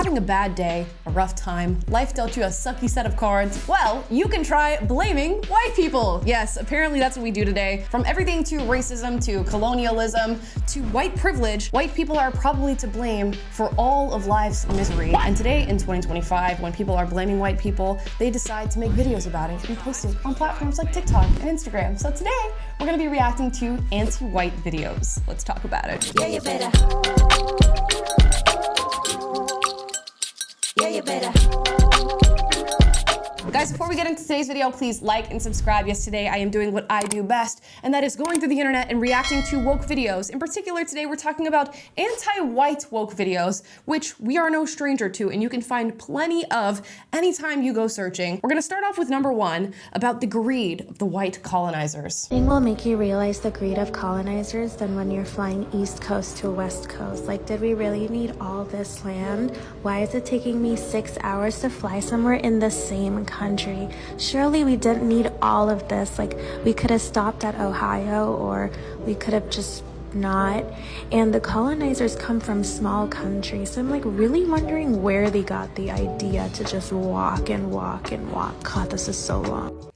having a bad day, a rough time, life dealt you a sucky set of cards, well, you can try blaming white people. Yes, apparently that's what we do today. From everything to racism, to colonialism, to white privilege, white people are probably to blame for all of life's misery. And today, in 2025, when people are blaming white people, they decide to make videos about it and post it on platforms like TikTok and Instagram. So today, we're gonna be reacting to anti-white videos. Let's talk about it. Yeah, you better. Yeah, you better. Guys, before we get into today's video, please like and subscribe. Yes, today I am doing what I do best, and that is going through the internet and reacting to woke videos. In particular, today we're talking about anti-white woke videos, which we are no stranger to, and you can find plenty of anytime you go searching. We're gonna start off with number one, about the greed of the white colonizers. Nothing will make you realize the greed of colonizers than when you're flying east coast to west coast. Like, did we really need all this land? Why is it taking me 6 hours to fly somewhere in the same country? Surely we didn't need all of this. Like, we could have stopped at Ohio, or we could have just not. And the colonizers come from small countries, so I'm like really wondering where they got the idea to just walk and walk and walk. God, this is so long.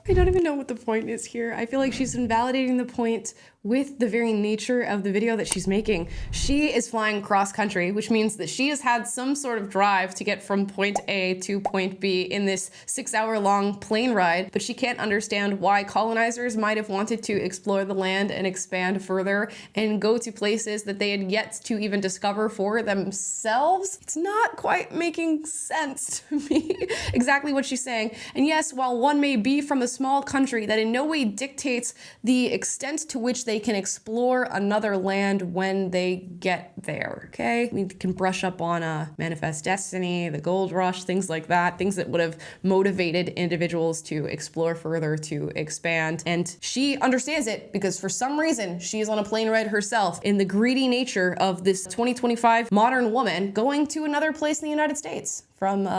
I don't even know what the point is here. I feel like she's invalidating the point with the very nature of the video that she's making. She is flying cross country, which means that she has had some sort of drive to get from point A to point B in this 6-hour long plane ride, but she can't understand why colonizers might have wanted to explore the land and expand further and go to places that they had yet to even discover for themselves. It's not quite making sense to me exactly what she's saying. And yes, while one may be from a small country, that in no way dictates the extent to which they can explore another land when they get there, okay? We can brush up on Manifest Destiny, the Gold Rush, things like that, things that would have motivated individuals to explore further, to expand. And she understands it because for some reason, she is on a plane ride herself in the greedy nature of this 2025 modern woman going to another place in the United States from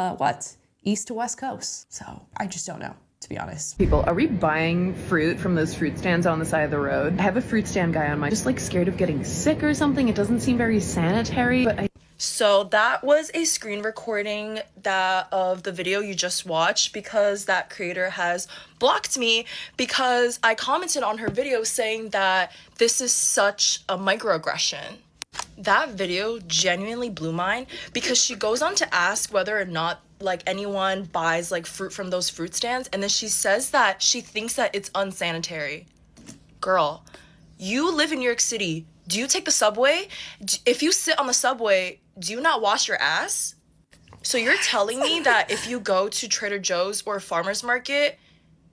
east to west coast. So I just don't know, to be honest. People, are we buying fruit from those fruit stands on the side of the road? I have a fruit stand guy on my, just like scared of getting sick or something. It doesn't seem very sanitary, but So that was a screen recording of the video you just watched, because that creator has blocked me because I commented on her video saying that this is such a microaggression. That video genuinely blew mine because she goes on to ask whether or not like anyone buys like fruit from those fruit stands, and then she says that she thinks that it's unsanitary. Girl, you live in New York City. Do you take the subway? If you sit on the subway, do you not wash your ass? So you're telling me that if you go to Trader Joe's or a farmer's market,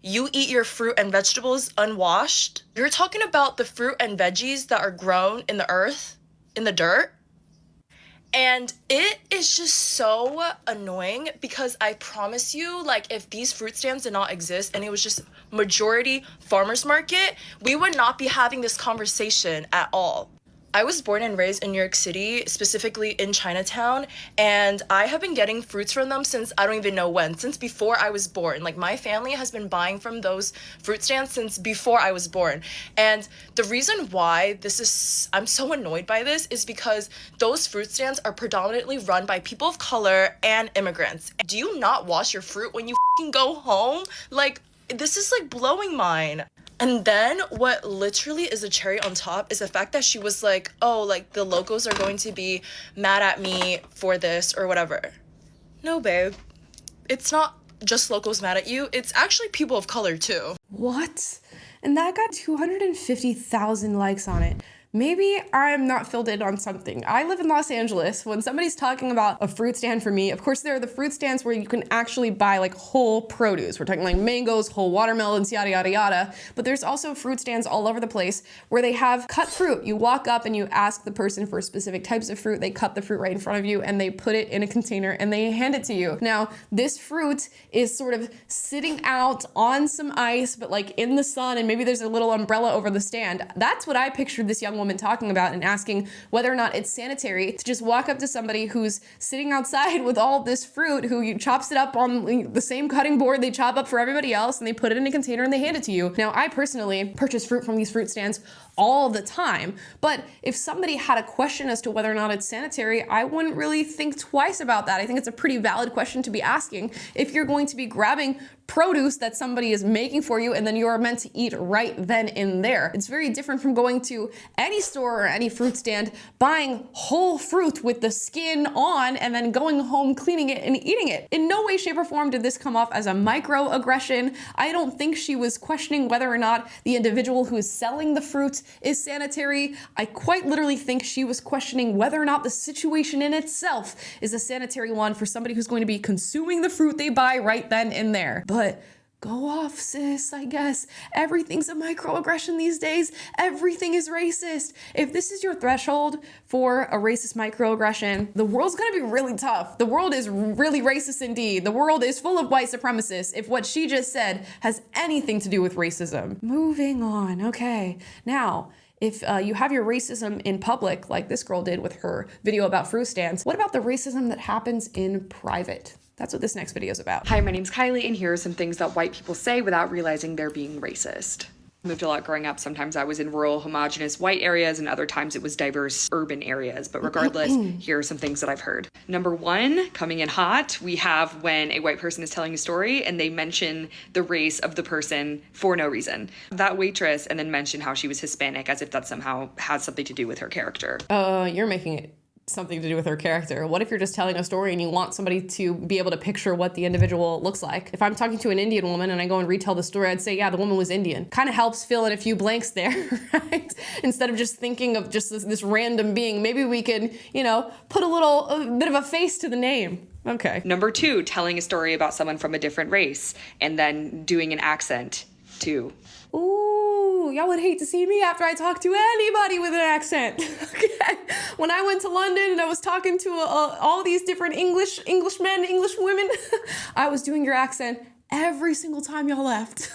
you eat your fruit and vegetables unwashed? You're talking about the fruit and veggies that are grown in the earth, in the dirt? And it is just so annoying because I promise you, like, if these fruit stands did not exist and it was just majority farmers market, we would not be having this conversation at all. I was born and raised in New York City, specifically in Chinatown, and I have been getting fruits from them since I don't even know when, since before I was born. Like, my family has been buying from those fruit stands since before I was born. And the reason why I'm so annoyed by this is because those fruit stands are predominantly run by people of color and immigrants. Do you not wash your fruit when you go home? Like, this is like blowing mine. And then what literally is a cherry on top is the fact that she was like, oh, like the locals are going to be mad at me for this or whatever. No, babe. It's not just locals mad at you. It's actually people of color too. What? And that got 250,000 likes on it. Maybe I'm not filled in on something. I live in Los Angeles. When somebody's talking about a fruit stand for me, of course there are the fruit stands where you can actually buy like whole produce. We're talking like mangoes, whole watermelons, yada, yada, yada. But there's also fruit stands all over the place where they have cut fruit. You walk up and you ask the person for specific types of fruit. They cut the fruit right in front of you and they put it in a container and they hand it to you. Now, this fruit is sort of sitting out on some ice, but like in the sun, and maybe there's a little umbrella over the stand. That's what I pictured this young woman talking about and asking whether or not it's sanitary to just walk up to somebody who's sitting outside with all this fruit, who chops it up on the same cutting board they chop up for everybody else, and they put it in a container and they hand it to you. Now, I personally purchase fruit from these fruit stands all the time. But if somebody had a question as to whether or not it's sanitary, I wouldn't really think twice about that. I think it's a pretty valid question to be asking if you're going to be grabbing produce that somebody is making for you and then you're meant to eat right then and there. It's very different from going to any store or any fruit stand, buying whole fruit with the skin on and then going home, cleaning it and eating it. In no way, shape or form did this come off as a microaggression. I don't think she was questioning whether or not the individual who is selling the fruit is sanitary. I quite literally think she was questioning whether or not the situation in itself is a sanitary one for somebody who's going to be consuming the fruit they buy right then and there. But go off, sis, I guess. Everything's a microaggression these days. Everything is racist. If this is your threshold for a racist microaggression, the world's gonna be really tough. The world is really racist indeed. The world is full of white supremacists if what she just said has anything to do with racism. Moving on, okay. Now, if you have your racism in public, like this girl did with her video about fruit stands, what about the racism that happens in private? That's what this next video is about. Hi, my name's Kylie, and here are some things that white people say without realizing they're being racist. Moved a lot growing up. Sometimes I was in rural, homogenous white areas, and other times it was diverse urban areas. But regardless, here are some things that I've heard. Number one, coming in hot, we have when a white person is telling a story and they mention the race of the person for no reason. That waitress, and then mention how she was Hispanic as if that somehow has something to do with her character. You're making it something to do with her character. What if you're just telling a story and you want somebody to be able to picture what the individual looks like? If I'm talking to an Indian woman and I go and retell the story, I'd say, yeah, the woman was Indian. Kind of helps fill in a few blanks there, right? Instead of just thinking of just this random being, maybe we could, you know, put a bit of a face to the name. Okay. Number two, telling a story about someone from a different race and then doing an accent too. Ooh, y'all would hate to see me after I talk to anybody with an accent. Okay. When I went to London and I was talking to all these different Englishmen, English women, I was doing your accent every single time y'all left.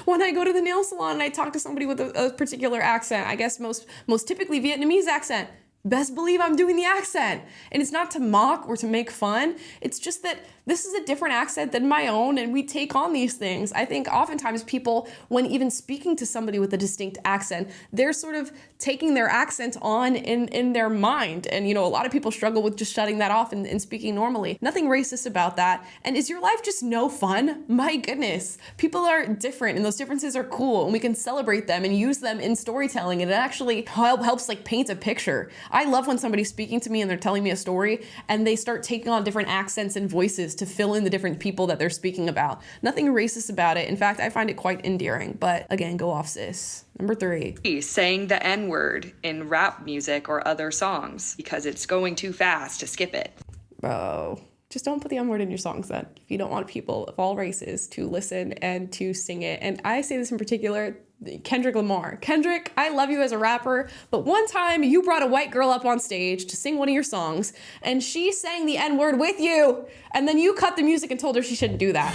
When I go to the nail salon and I talk to somebody with a particular accent, I guess most typically Vietnamese accent, best believe I'm doing the accent. And it's not to mock or to make fun. It's just that this is a different accent than my own, and we take on these things. I think oftentimes people, when even speaking to somebody with a distinct accent, they're sort of taking their accent on in their mind. And, you know, a lot of people struggle with just shutting that off and speaking normally. Nothing racist about that. And is your life just no fun? My goodness. People are different, and those differences are cool, and we can celebrate them and use them in storytelling, and it actually helps like paint a picture. I love when somebody's speaking to me and they're telling me a story and they start taking on different accents and voices to fill in the different people that they're speaking about. Nothing racist about it. In fact, I find it quite endearing. But again, go off, sis. Number three. Saying the N-word in rap music or other songs because it's going too fast to skip it. Bro, just don't put the N-word in your songs then. If you don't want people of all races to listen and to sing it. And I say this in particular, Kendrick Lamar. Kendrick, I love you as a rapper, but one time you brought a white girl up on stage to sing one of your songs, and she sang the N-word with you, and then you cut the music and told her she shouldn't do that.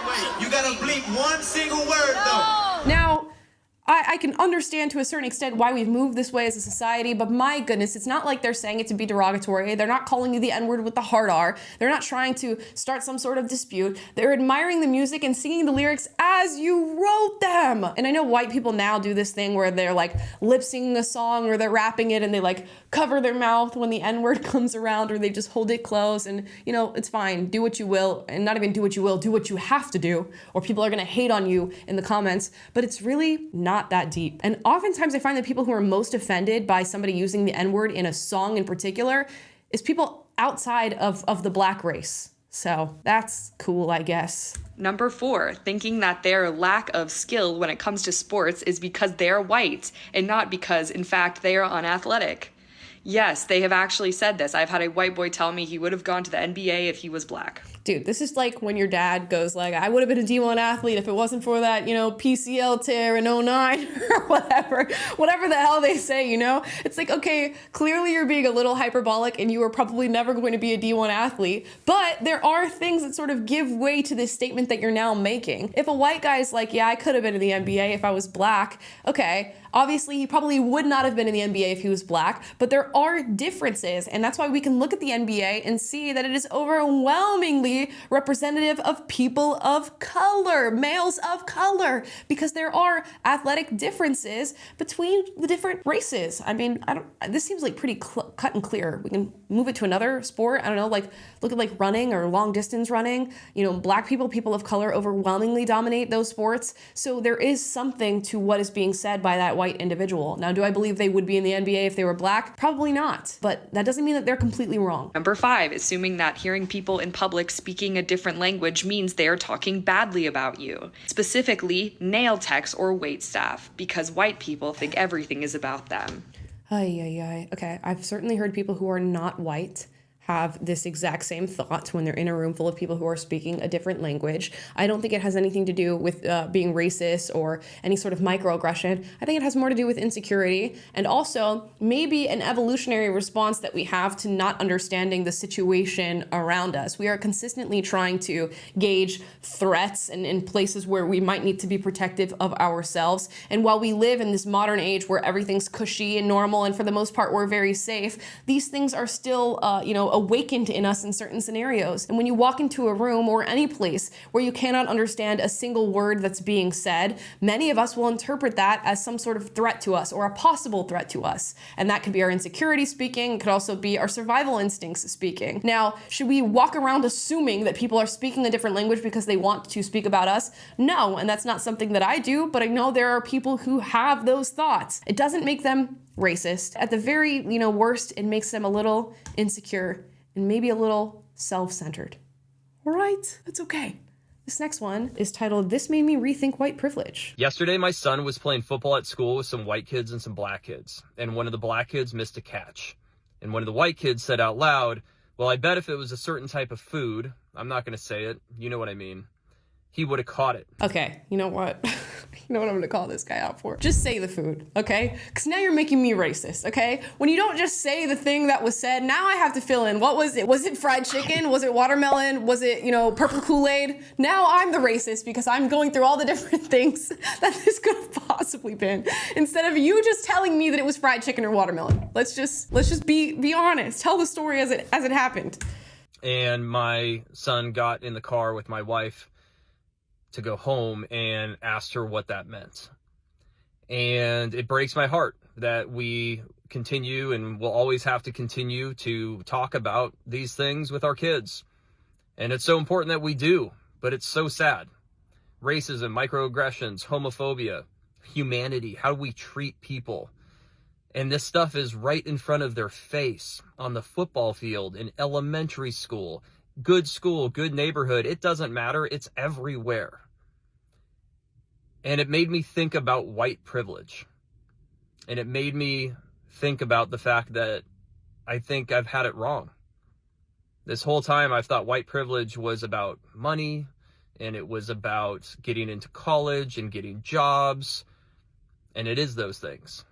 Wait. You gotta bleep one single word though. Now, I can understand to a certain extent why we've moved this way as a society, but my goodness, it's not like they're saying it to be derogatory. They're not calling you the N-word with the hard R. They're not trying to start some sort of dispute. They're admiring the music and singing the lyrics as you wrote them. And I know white people now do this thing where they're like lip singing a song or they're rapping it and they like cover their mouth when the N-word comes around, or they just hold it close, and you know, it's fine. Do what you will, and not even do what you will, do what you have to do, or people are gonna hate on you in the comments, but it's really not that deep. And oftentimes I find that people who are most offended by somebody using the N-word in a song in particular is people outside of the black race. So that's cool, I guess. Number four, thinking that their lack of skill when it comes to sports is because they're white and not because, in fact, they are unathletic. Yes, they have actually said this. I've had a white boy tell me he would have gone to the NBA if he was black. Dude, this is like when your dad goes like, I would have been a D1 athlete if it wasn't for that, you know, PCL tear in 09 or whatever the hell they say, you know? It's like, okay, clearly you're being a little hyperbolic and you are probably never going to be a D1 athlete, but there are things that sort of give way to this statement that you're now making. If a white guy's like, yeah, I could have been in the NBA if I was black, okay, obviously he probably would not have been in the NBA if he was black, but there there are differences, and that's why we can look at the NBA and see that it is overwhelmingly representative of people of color, males of color, because there are athletic differences between the different races. I mean, this seems like pretty cut and clear. We can move it to another sport. I don't know, like look at like running or long distance running. You know, black people, people of color overwhelmingly dominate those sports. So there is something to what is being said by that white individual. Now, do I believe they would be in the NBA if they were black? Probably not. But that doesn't mean that they're completely wrong. Number 5, assuming that hearing people in public speaking a different language means they are talking badly about you. Specifically, nail techs or wait staff, because white people think everything is about them. Okay, I've certainly heard people who are not white have this exact same thought when they're in a room full of people who are speaking a different language. I don't think it has anything to do with being racist or any sort of microaggression. I think it has more to do with insecurity and also maybe an evolutionary response that we have to not understanding the situation around us. We are consistently trying to gauge threats and in places where we might need to be protective of ourselves. And while we live in this modern age where everything's cushy and normal and for the most part we're very safe, these things are still, awakened in us in certain scenarios. And when you walk into a room or any place where you cannot understand a single word that's being said, many of us will interpret that as some sort of threat to us or a possible threat to us. And that could be our insecurity speaking. It could also be our survival instincts speaking. Now, should we walk around assuming that people are speaking a different language because they want to speak about us? No, and that's not something that I do, but I know there are people who have those thoughts. It doesn't make them racist. At the very, worst, it makes them a little insecure and maybe a little self-centered. All right, that's okay. This next one is titled, "This Made Me Rethink White Privilege." Yesterday, my son was playing football at school with some white kids and some black kids, and one of the black kids missed a catch. And one of the white kids said out loud, "Well, I bet if it was a certain type of food," I'm not going to say it, you know what I mean, "he would have caught it." Okay, you know what? You know what I'm gonna call this guy out for? Just say the food, okay? Because now you're making me racist, okay? When you don't just say the thing that was said, now I have to fill in. What was it? Was it fried chicken? Was it watermelon? Was it, purple Kool-Aid? Now I'm the racist because I'm going through all the different things that this could have possibly been. Instead of you just telling me that it was fried chicken or watermelon. Let's just be honest. Tell the story as it happened. And my son got in the car with my wife to go home and asked her what that meant. And it breaks my heart that we continue and will always have to continue to talk about these things with our kids. And it's so important that we do, but it's so sad. Racism, microaggressions, homophobia, humanity, how we treat people. And this stuff is right in front of their face on the football field, in elementary school, good neighborhood. It doesn't matter. It's everywhere. And it made me think about white privilege. And it made me think about the fact that I think I've had it wrong. This whole time I've thought white privilege was about money, and it was about getting into college and getting jobs. And it is those things.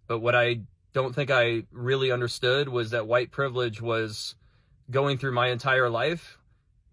But what I don't think I really understood was that white privilege was going through my entire life,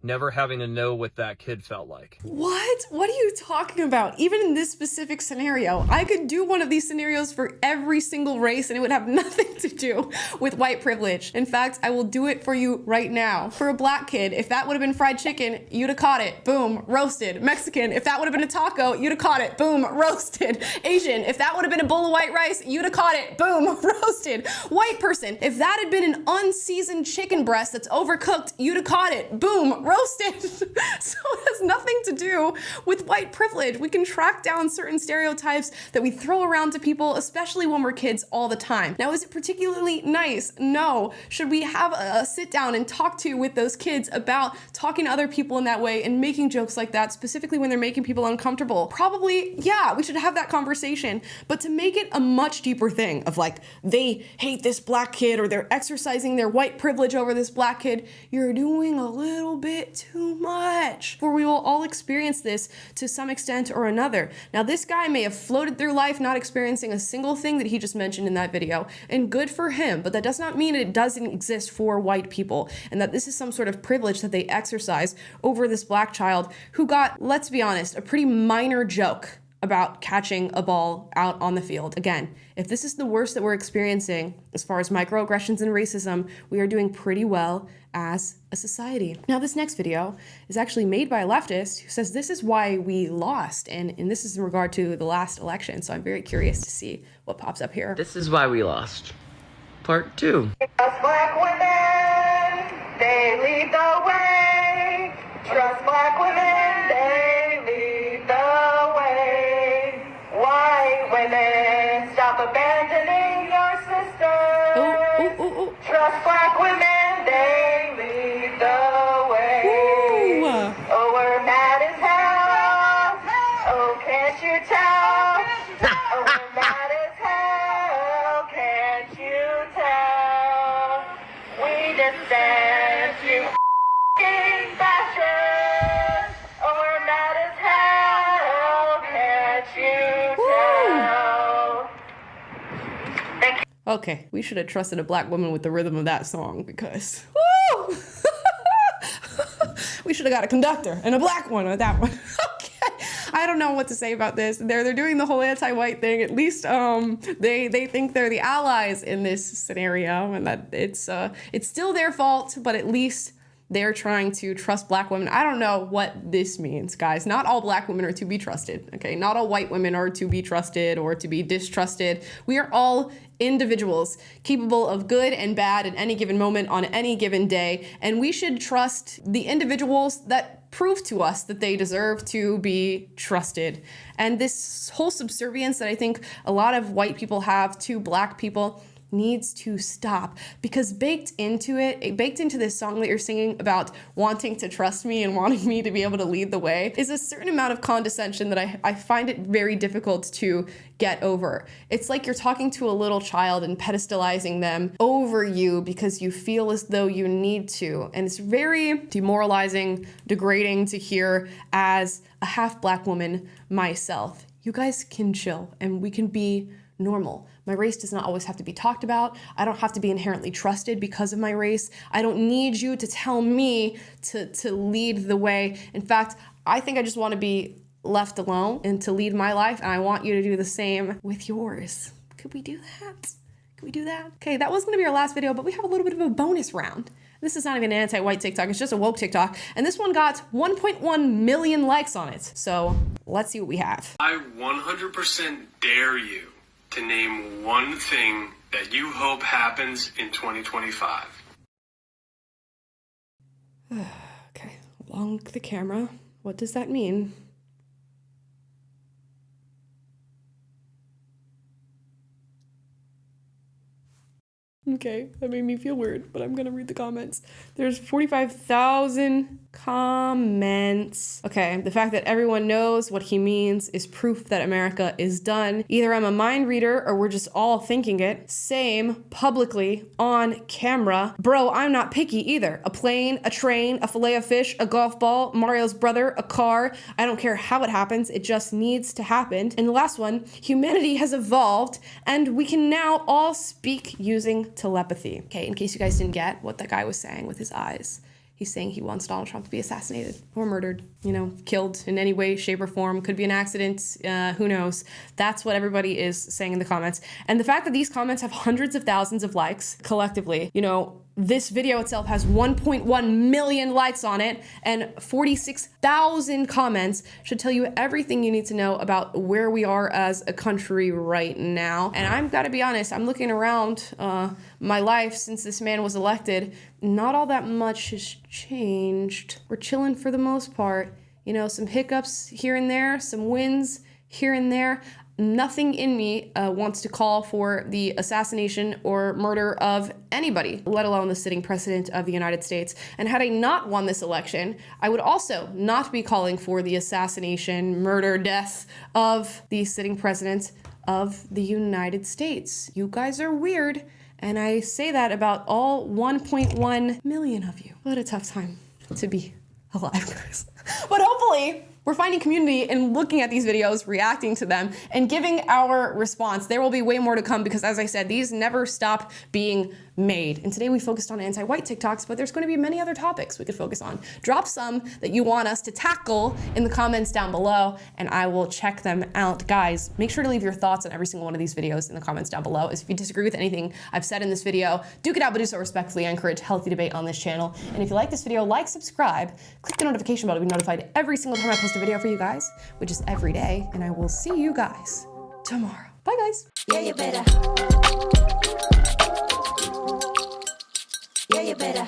never having to know what that kid felt like. What? What are you talking about? Even in this specific scenario, I could do one of these scenarios for every single race and it would have nothing to do with white privilege. In fact, I will do it for you right now. For a black kid, if that would have been fried chicken, you'd have caught it. Boom, roasted. Mexican, if that would have been a taco, you'd have caught it. Boom, roasted. Asian, if that would have been a bowl of white rice, you'd have caught it. Boom, roasted. White person, if that had been an unseasoned chicken breast that's overcooked, you'd have caught it. Boom, roasted. So it has nothing to do with white privilege. We can track down certain stereotypes that we throw around to people, especially when we're kids, all the time. Now, is it particularly nice? No. Should we have a sit down and talk to with those kids about talking to other people in that way and making jokes like that, specifically when they're making people uncomfortable? Probably, yeah, we should have that conversation. But to make it a much deeper thing of like, they hate this black kid or they're exercising their white privilege over this black kid, you're doing a little bit too much. For we will all experience this to some extent or another. Now, this guy may have floated through life not experiencing a single thing that he just mentioned in that video, and good for him, but that does not mean it doesn't exist for white people, and that this is some sort of privilege that they exercise over this black child who got, let's be honest, a pretty minor joke about catching a ball out on the field. Again, if this is the worst that we're experiencing as far as microaggressions and racism, we are doing pretty well as a society. Now, this next video is actually made by a leftist who says this is why we lost, and this is in regard to the last election, so I'm very curious to see what pops up here. This is why we lost. Part 2. Trust black women, they lead the way. Trust black women, they lead the way. White women, stop abandoning your sisters. Trust black women, they lead the way. Oh, we're mad as hell. Oh, can't you tell? Oh, we're mad as hell. Can't you tell? We dissent, you f***ing bastards. Oh, we're mad as hell. Can't you tell? Thank you. Okay, we should have trusted a black woman with the rhythm of that song because, woo! We should have got a conductor and a black one with that one. Okay, I don't know what to say about this. They're doing the whole anti-white thing. At least they think they're the allies in this scenario, and that it's still their fault, but at least they're trying to trust black women. I don't know what this means, guys. Not all black women are to be trusted, okay? Not all white women are to be trusted or to be distrusted. We are all individuals capable of good and bad at any given moment on any given day, and we should trust the individuals that prove to us that they deserve to be trusted. And this whole subservience that I think a lot of white people have to black people needs to stop, because baked into this song that you're singing about wanting to trust me and wanting me to be able to lead the way is a certain amount of condescension that I find it very difficult to get over. It's like you're talking to a little child and pedestalizing them over you because you feel as though you need to. And it's very demoralizing, degrading to hear as a half black woman myself. You guys can chill and we can be normal. My race does not always have to be talked about. I don't have to be inherently trusted because of my race. I don't need you to tell me to lead the way. In fact, I think I just want to be left alone and to lead my life, and I want you to do the same with yours. Could we do that? Could we do that? Okay, that was going to be our last video, but we have a little bit of a bonus round. This is not even an anti-white TikTok, it's just a woke TikTok, and this one got 1.1 million likes on it. So let's see what we have. I 100% dare you to name one thing that you hope happens in 2025. Okay, along the camera. What does that mean? Okay, that made me feel weird, but I'm gonna read the comments. There's 45,000 comments. Okay, the fact that everyone knows what he means is proof that America is done. Either I'm a mind reader or we're just all thinking it. Same, publicly, on camera. Bro, I'm not picky either. A plane, a train, a fillet of fish, a golf ball, Mario's brother, a car. I don't care how it happens, it just needs to happen. And the last one, humanity has evolved and we can now all speak using telepathy. Okay, in case you guys didn't get what that guy was saying with his eyes. He's saying he wants Donald Trump to be assassinated or murdered, you know, killed in any way, shape, or form. Could be an accident, who knows. That's what everybody is saying in the comments. And the fact that these comments have hundreds of thousands of likes collectively, you know, this video itself has 1.1 million likes on it and 46,000 comments should tell you everything you need to know about where we are as a country right now. And I've got to be honest, I'm looking around my life since this man was elected. Not all that much has changed. We're chilling for the most part. You know, some hiccups here and there, some wins here and there. Nothing in me wants to call for the assassination or murder of anybody, let alone the sitting president of the United States. And had I not won this election, I would also not be calling for the assassination, murder, death of the sitting president of the United States. You guys are weird, and I say that about all 1.1 million of you. What a tough time to be alive, guys. But hopefully, we're finding community in looking at these videos, reacting to them, and giving our response. There will be way more to come because, as I said, these never stop being made. And today we focused on anti-white TikToks, but there's going to be many other topics we could focus on. Drop some that you want us to tackle in the comments down below, and I will check them out. Guys, make sure to leave your thoughts on every single one of these videos in the comments down below. If you disagree with anything I've said in this video, duke it out, but do so respectfully. I encourage healthy debate on this channel. And if you like this video, like, subscribe, click the notification bell to be notified every single time I post a video for you guys, which is every day. And I will see you guys tomorrow. Bye, guys. Yeah, you better. Yeah, you better.